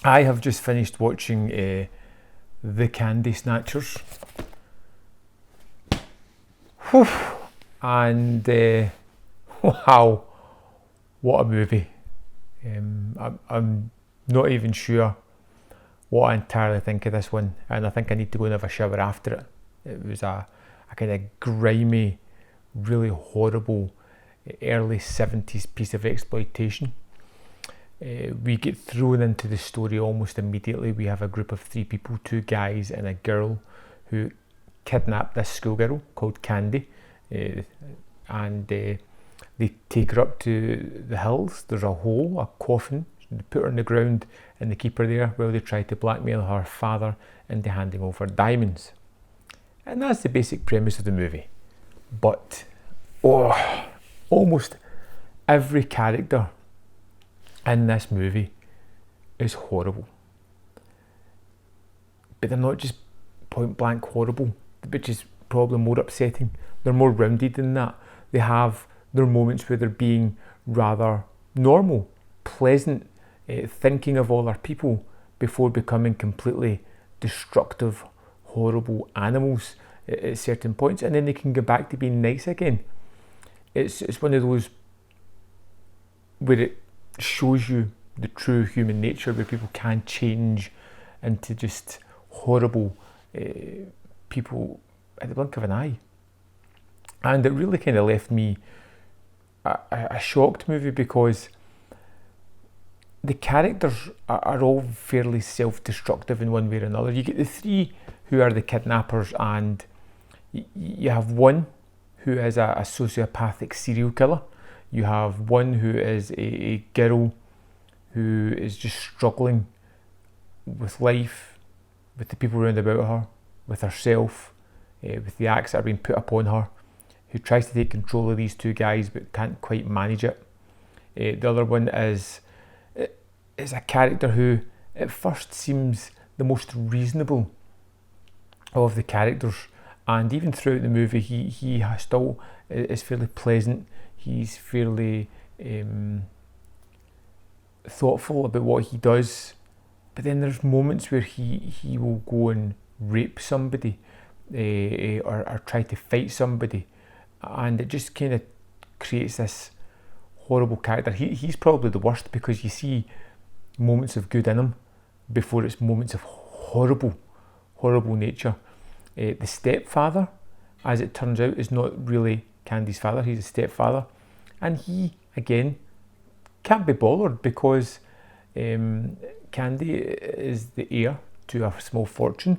I have just finished watching The Candy Snatchers. Whew. And wow, what a movie. I'm not even sure what I entirely think of this one, and I think I need to go and have a shower after it. It was a kind of grimy, really horrible early 70s piece of exploitation. We get thrown into the story almost immediately. We have a group of 3 people, 2 guys and a girl, who kidnap this schoolgirl called Candy, and they take her up to the hills. There's a hole, a coffin. They put her on the ground and they keep her there while they try to blackmail her father into handing over diamonds. And that's the basic premise of the movie. But almost every character in this movie is horrible. But they're not just point blank horrible, which is probably more upsetting. They're more rounded than that. They have their moments where they're being rather normal, pleasant, thinking of other people before becoming completely destructive, horrible animals at certain points, and then they can go back to being nice again. It's one of those where it shows you the true human nature, where people can change into just horrible people at the blink of an eye. And it really kind of left me a shocked movie, because the characters are all fairly self-destructive in one way or another. You get the 3 who are the kidnappers, and you have one who is a sociopathic serial killer. You have one who is a girl who is just struggling with life, with the people around about her, with herself, with the acts that are being put upon her, who tries to take control of these 2 guys but can't quite manage it. The other one is a character who at first seems the most reasonable of the characters, and even throughout the movie he still is fairly pleasant. He's fairly thoughtful about what he does, but then there's moments where he will go and rape somebody, or try to fight somebody, and it just kind of creates this horrible character. He's probably the worst, because you see moments of good in him before it's moments of horrible nature. The stepfather, as it turns out, is not really Candy's father. He's a stepfather, and he again can't be bothered, because Candy is the heir to a small fortune,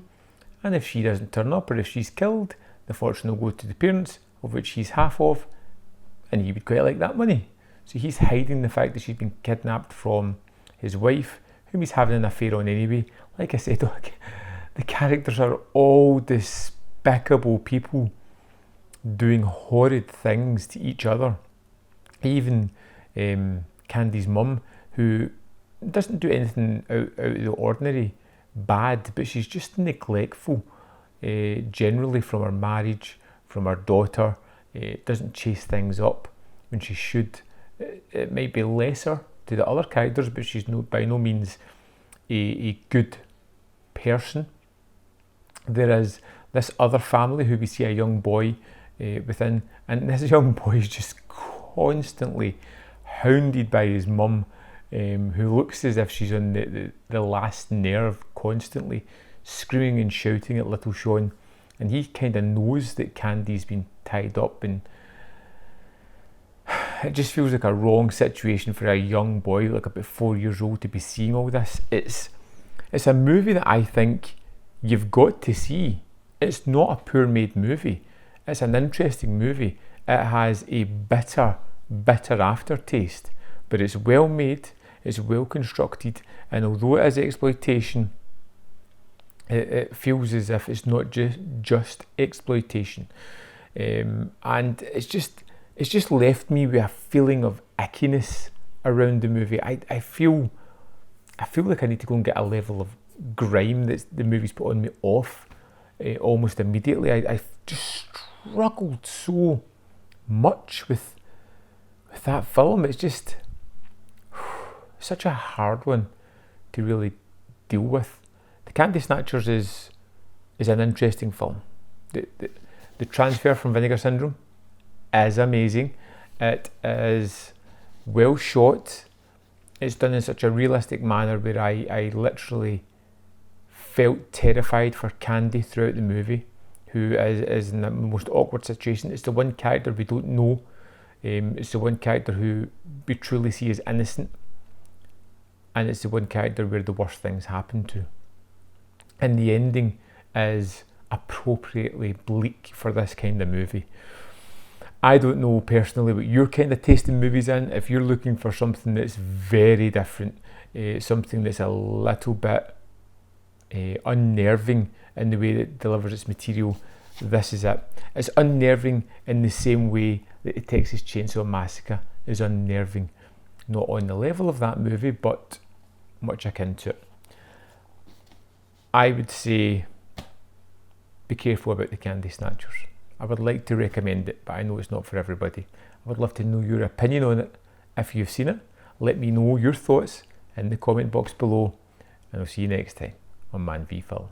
and if she doesn't turn up, or if she's killed, the fortune will go to the parents, of which he's half of, and he would quite like that money. So he's hiding the fact that she's been kidnapped from his wife, whom he's having an affair on anyway. Like I said, the characters are all despicable people doing horrid things to each other. Even Candy's mum, who doesn't do anything out of the ordinary bad, but she's just neglectful generally from her marriage, from her daughter. Doesn't chase things up when she should. It might be lesser to the other characters, but she's by no means a good person. There is this other family who we see a young boy within, and this young boy is just constantly hounded by his mum, who looks as if she's on the last nerve, constantly screaming and shouting at little Sean, and he kind of knows that Candy's been tied up, and it just feels like a wrong situation for a young boy, like about 4 years old, to be seeing all this. It's a movie that I think you've got to see. It's not a poor made movie. It's an interesting movie. It has a bitter aftertaste, but it's well made, it's well constructed, and although it is exploitation, it feels as if it's not just exploitation, and it's just left me with a feeling of ickiness around the movie. I feel like I need to go and get a level of grime that the movie's put on me off almost immediately. I just struggled so much with that film. It's just such a hard one to really deal with. The Candy Snatchers is an interesting film. The transfer from Vinegar Syndrome is amazing. It is well shot. It's done in such a realistic manner where I literally felt terrified for Candy throughout the movie, who is in the most awkward situation. It's the one character we don't know. It's the one character who we truly see as innocent, and it's the one character where the worst things happen to. And the ending is appropriately bleak for this kind of movie. I don't know personally what your kind of taste in movies in. If you're looking for something that's very different, something that's a little bit unnerving in the way that it delivers its material, this is it. It's unnerving in the same way that the Texas Chainsaw Massacre is unnerving. Not on the level of that movie, but much akin to it. I would say be careful about the Candy Snatchers. I would like to recommend it, but I know it's not for everybody. I would love to know your opinion on it. If you've seen it, let me know your thoughts in the comment box below, and I'll see you next time on Man v Film.